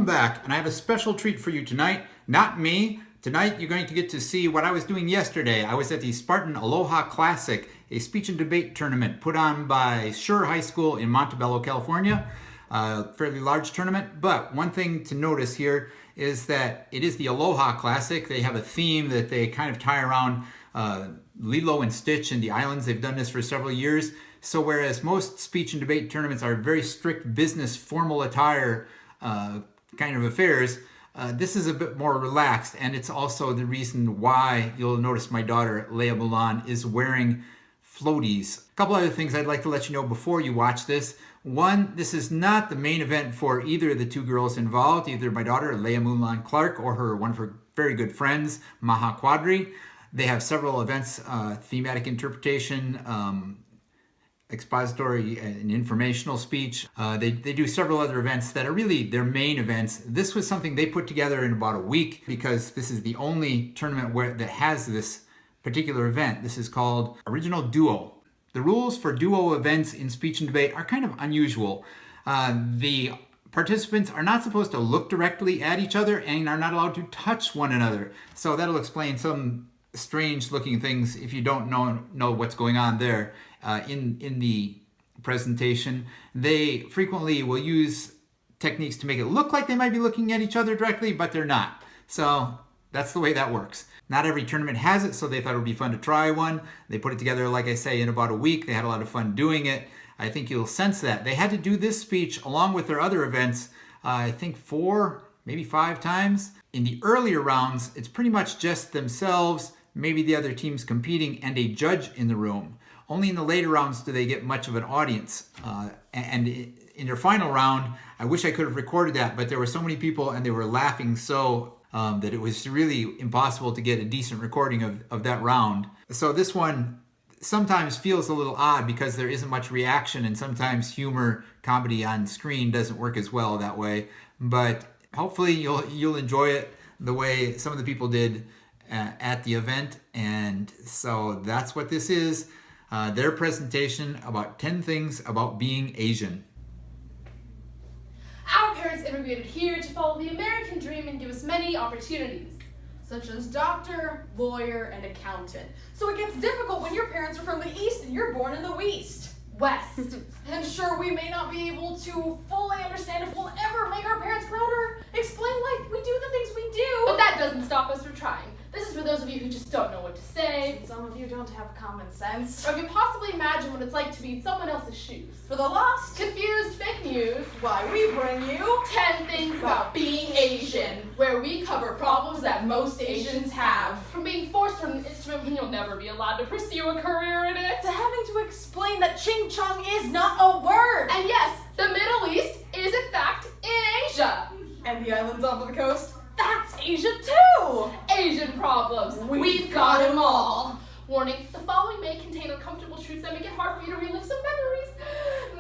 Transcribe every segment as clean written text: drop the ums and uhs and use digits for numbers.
welcome back, and I have a special treat for you tonight. Not me. Tonight you're going to get to see what I was doing yesterday. I was at the Spartan Aloha Classic, a speech and debate tournament put on by Schurr High School in Montebello, California. A fairly large tournament, but one thing to notice here is that it is the Aloha Classic. They have a theme that they kind of tie around Lilo and Stitch and the islands. They've done this for several years. So whereas most speech and debate tournaments are very strict business formal attire kind of affairs, this is a bit more relaxed, and it's also the reason why you'll notice my daughter, Leia Mulan, is wearing floaties. A couple other things I'd like to let you know before you watch this. One, this is not the main event for either of the two girls involved, either my daughter, Leia Mulan Clark, or one of her very good friends, Maha Quadri. They have several events, thematic interpretation, expository and informational speech. They do several other events that are really their main events. This was something they put together in about a week because this is the only tournament that has this particular event. This is called Original Duo. The rules for duo events in speech and debate are kind of unusual. The participants are not supposed to look directly at each other and are not allowed to touch one another. So that'll explain some strange looking things if you don't know what's going on there. In the presentation, they frequently will use techniques to make it look like they might be looking at each other directly, but they're not. So that's the way that works. Not every tournament has it, so they thought it would be fun to try one. They put it together, like I say, in about a week. They had a lot of fun doing it. I think you'll sense that. They had to do this speech along with their other events, I think 4, maybe 5 times. In the earlier rounds, it's pretty much just themselves, maybe the other teams competing, and a judge in the room. Only in the later rounds do they get much of an audience. And in their final round, I wish I could have recorded that, but there were so many people and they were laughing so that it was really impossible to get a decent recording of that round. So this one sometimes feels a little odd because there isn't much reaction, and sometimes humor, comedy on screen doesn't work as well that way. But hopefully you'll enjoy it the way some of the people did at the event. And so that's what this is. Their presentation about 10 things about being Asian. Our parents immigrated here to follow the American dream and give us many opportunities, such as doctor, lawyer, and accountant. So it gets difficult when your parents are from the East and you're born in the West. And sure, we may not be able to fully understand if we'll ever make our parents proud or explain why we do the things we do. But that doesn't stop us from trying. This is for those of you who just don't know what to say. And some of you don't have common sense. Or can possibly imagine what it's like to be in someone else's shoes. For the lost, confused, fake news, why we bring you 10 things about being Asian, where we cover problems that most Asians have. From being forced on an instrument when you'll never be allowed to pursue a career in it, to having to explain that ching chong is not a word. And yes, the Middle East is in fact in Asia. And the islands off of the coast, that's Asia too! Asian problems, we've got them all. Warning, the following may contain uncomfortable truths that make it hard for you to relive some memories.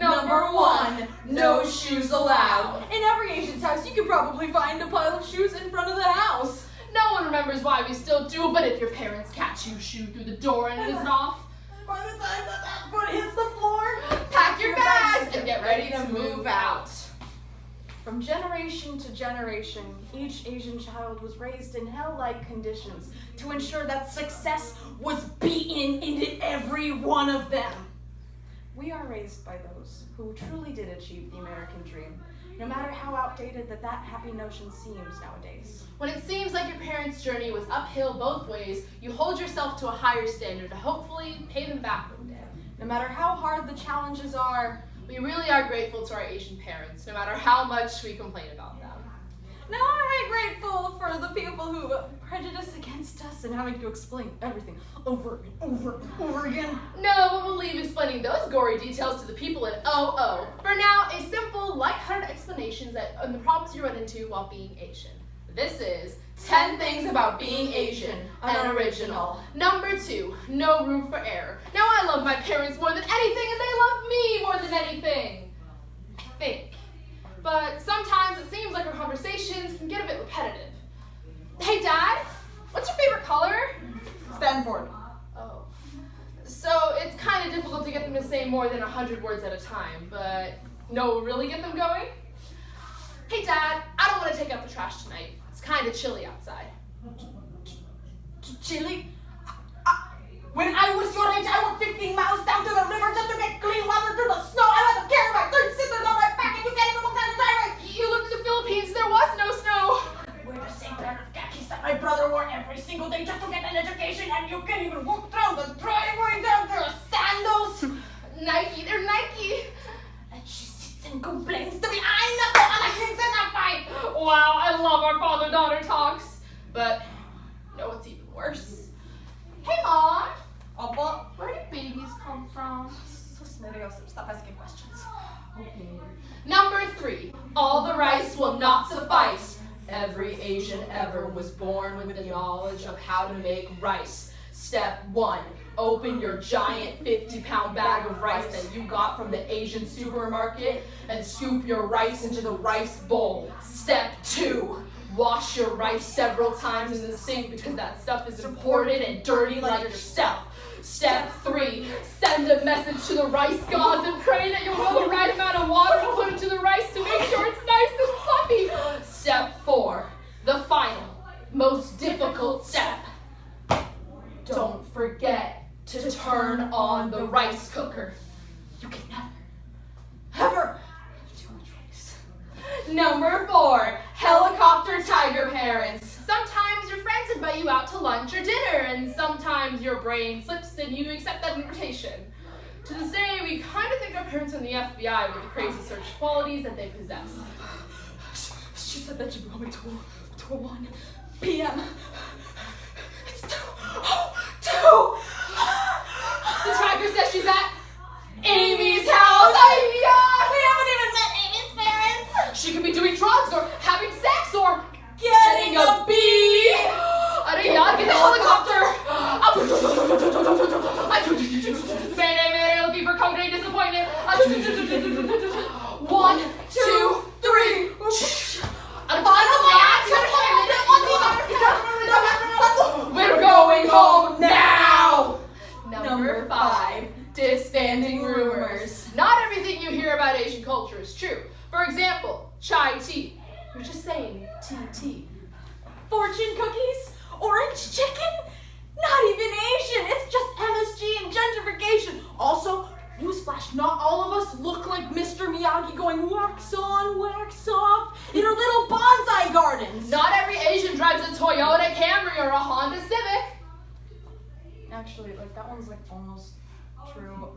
Number 1, no shoes allowed. In every Asian's house, you could probably find a pile of shoes in front of the house. No one remembers why we still do, but if your parents catch you shoe through the door and it isn't off, by the time that foot hits the floor, pack your bags and get ready to move out. From generation to generation, each Asian child was raised in hell-like conditions to ensure that success was beaten into every one of them. We are raised by those who truly did achieve the American dream, no matter how outdated that happy notion seems nowadays. When it seems like your parents' journey was uphill both ways, you hold yourself to a higher standard to hopefully pay them back one day. No matter how hard the challenges are, we really are grateful to our Asian parents, no matter how much we complain about them. Now I'm grateful for the people who prejudice against us and having to explain everything over and over again. No, but we'll leave explaining those gory details to the people in OO. For now, a simple, lighthearted explanation on the problems you run into while being Asian. This is 10 things about being Asian, an original. Number 2, no room for error. Now I love my parents more than anything and they love me more than anything. I think. But sometimes it seems like our conversations can get a bit repetitive. Hey Dad, what's your favorite color? Stanford. Oh. So it's kind of difficult to get them to say more than 100 words at a time, but no, really get them going? Hey Dad, I don't want to take out the trash tonight. It's kind of chilly outside. Chili? When I was your age, I walked 15 miles down to the river just to get clean water through the snow. I had to carry my 3 sisters on my back, and you can't even walk down the driveway. You looked at the Philippines, there was no snow. Wear the same pair of khakis that my brother wore every single day just to get an education, and you can't even walk down the driveway down to sandals. Nike, they're Nike. And she sits and complains to me. I'm not the one that thinks in that fight. Wow, I love our father-daughter talks. But, you know what's even worse? Hey Mom, Papa. where do babies come from? So Smitty, stop asking questions. Okay. Number 3, all the rice will not suffice. Every Asian ever was born with the knowledge of how to make rice. Step 1, open your giant 50-pound bag of rice that you got from the Asian supermarket and scoop your rice into the rice bowl. Step 2, wash your rice several times in the sink because that stuff is imported and dirty like yourself. Step 3, send a message to the rice gods and pray that you'll know the right amount of water to put into the rice to make sure it's nice and fluffy. Step 4, the final, most difficult step. Don't forget to turn on the rice cooker. You can never have too much rice. Number 4, helicopter tiger parents. Sometimes your friends invite you out to lunch or dinner, and sometimes your brain slips and you accept that invitation. To this day, we kind of think our parents are in the FBI with the crazy search qualities that they possess. She said that she'd be home to 1 p.m. It's 2. The tracker says she's at Amy's house. We haven't even met Amy's parents. She could be doing drugs or having sex or Getting a bee. Ariana, get the helicopter. Mayday, looking for Quadri, disappointed. 1, 2, 3. We're going home now. Number 5, disbanding rumors. Not everything you hear about Asian culture is true. For example, chai tea. You're just saying TT. Fortune cookies? Orange chicken? Not even Asian. It's just MSG and gentrification. Also, newsflash, not all of us look like Mr. Miyagi going wax on, wax off in our little bonsai gardens. Not every Asian drives a Toyota Camry or a Honda Civic. Actually, like that one's like almost true.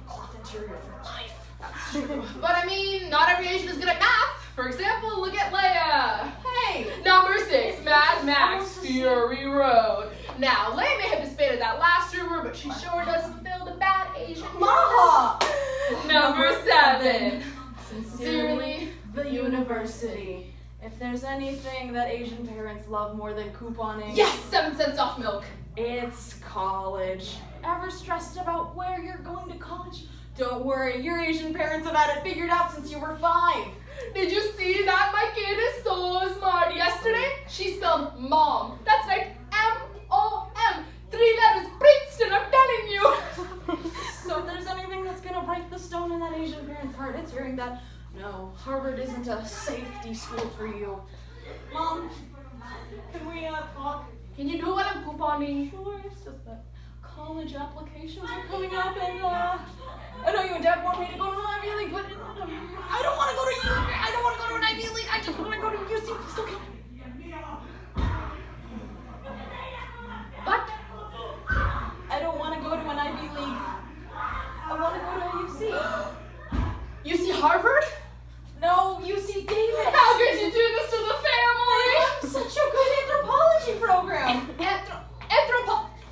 Cloth interior for life. That's true. But I mean, not every Asian is good at math. For example, look at Leia. Hey! Number 6, Mad Max Fury Road. Now, Leia may have disbanded that last rumor, but she sure does fulfill the bad Asian. Maha! Number 7, sincerely, the university. If there's anything that Asian parents love more than couponing, yes, 7 cents off milk. it's college. Ever stressed about where you're going to college? Don't worry, your Asian parents have had it figured out since you were 5. Did you see that? My kid is so smart. Yesterday, she spelled mom. That's right, M-O-M. 3 letters, Princeton, I'm telling you. So if there's anything that's gonna break the stone in that Asian parent's heart, it's hearing that, no, Harvard isn't a safety school for you. Mom, can we talk? Can you do what I'm couponing? Sure, it's just that college applications are coming up, and I know you and Dad want me to go to an Ivy League, but I don't want to go to you. I don't want to go to an Ivy League. I just want to go to UC. Please don't kill me. What? I don't want to go to an Ivy League. I want to go to UC. You see Harvard? No, UC Davis. How could you do this to the family? Such a good anthropology program.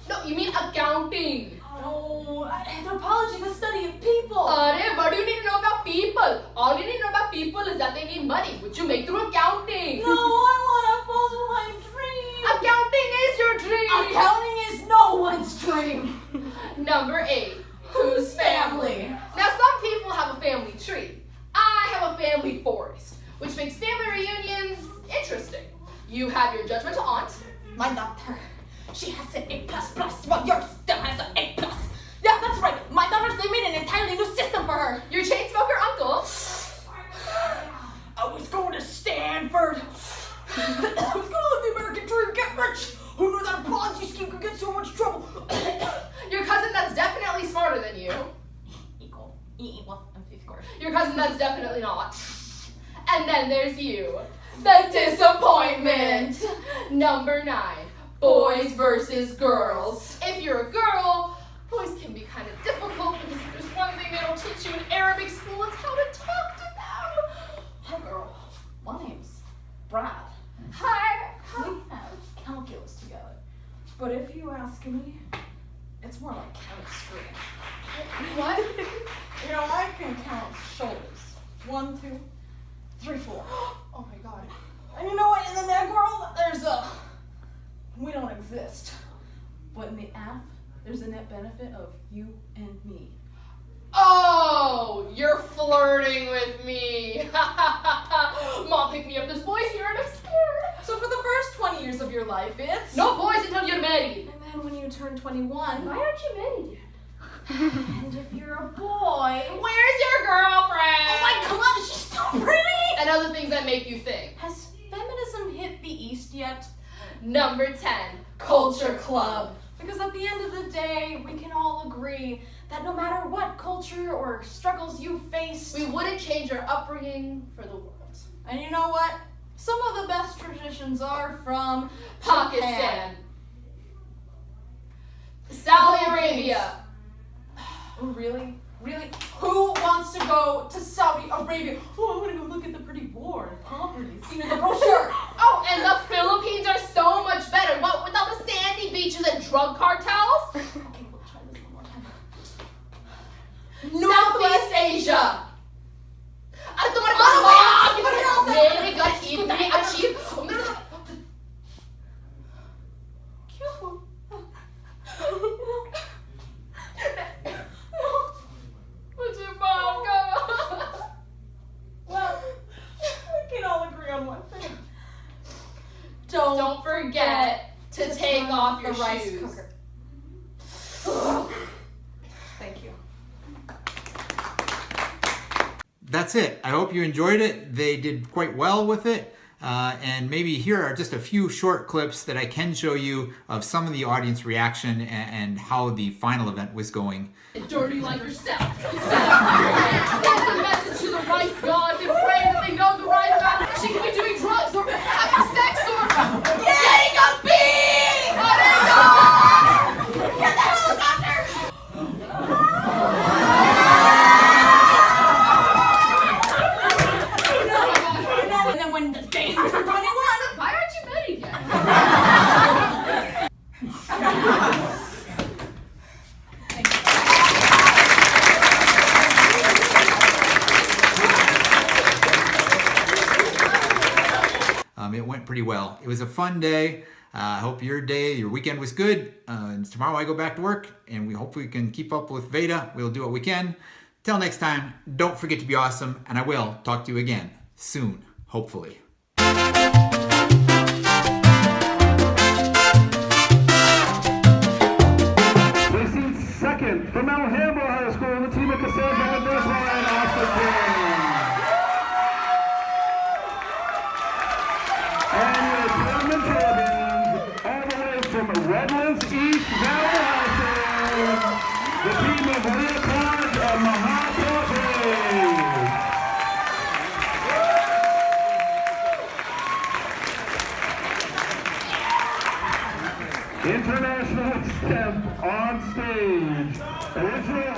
No, you mean accounting. No, anthropology, the study of people. What do you need to know about people? All you need to know about people is that they need money, which you make through accounting. No, I want to follow my dream. Accounting is your dream. Accounting is no one's dream. Number 8, whose family? Now, some people have a family tree. I have a family forest, which makes family reunions interesting. You have your judgmental aunt. My daughter, she has an A++, but yours still has an A+. Yeah, that's right. My daughters, they made an entirely new system for her. Your chain smoker uncle. I was Who's gonna live the American dream, get rich? Who knew that a Ponzi scheme could get so much trouble? Your cousin that's definitely smarter than you. Equal, I'm 5th course. Your cousin that's definitely not. And then there's you. The disappointment. Number 9. Boys versus girls. If you're a girl, boys can be kind of difficult because if there's one thing they don't teach you in Arabic school, it's how to talk to them. Hi girl, my name's Brad. Hi. We have calculus together. But if you ask me, it's more like chemistry. What? You know, I can count shoulders. 1, 2, 3, 4. Oh my god. And you know what, in the net world, we don't exist. But in the app, there's a net benefit of you and me. Oh, you're flirting with me. Mom picked me up this boy's here and I'm scared. So for the first 20 years of your life, it's... No boys until you're married. And then when you turn 21... Why aren't you married yet? And if you're a boy... Where's your girlfriend? Oh my god, she's so pretty! And other things that make you think. Has feminism hit the East yet? Number 10, Culture Club. Because at the end of the day, we can all agree that no matter what culture or struggles you faced, We wouldn't change our upbringing for the world. and you know what? Some of the best traditions are from Pakistan. Saudi Arabia. Oh, really? Really? Who wants to go to Saudi Arabia? Oh, I want to go look at the pretty war and poverty seen in the brochure. Oh, and the Philippines are so much better. What, without the sandy beaches and drug cartels? Okay, we'll try this one more time. Southeast Asia. What's your mom go? Well, we can all agree on one thing. Don't forget to take off your rice shoes. cooker. Thank you. That's it. I hope you enjoyed it. They did quite well with it. And maybe here are just a few short clips that I can show you of some of the audience reaction and how the final event was going. Dirty like yourself. Send the message to the rice gods and pray that they know the right amount. She could be doing drugs or having sex or getting a bee. Get the helicopter. And then when the day turns 21, Why aren't you married yet? It went pretty well. It was a fun day. I hope your weekend was good. Tomorrow I go back to work and we hopefully can keep up with VEDA. We'll do what we can. Till next time, don't forget to be awesome, and I will talk to you again soon, hopefully. Placing second from Aloha High School, the team of Cassandra and Nerdfighter off the game. And your tournament champions, all the way from Redlands East Valley High School, the team of Leah Clark and Maha. International Step on stage. Original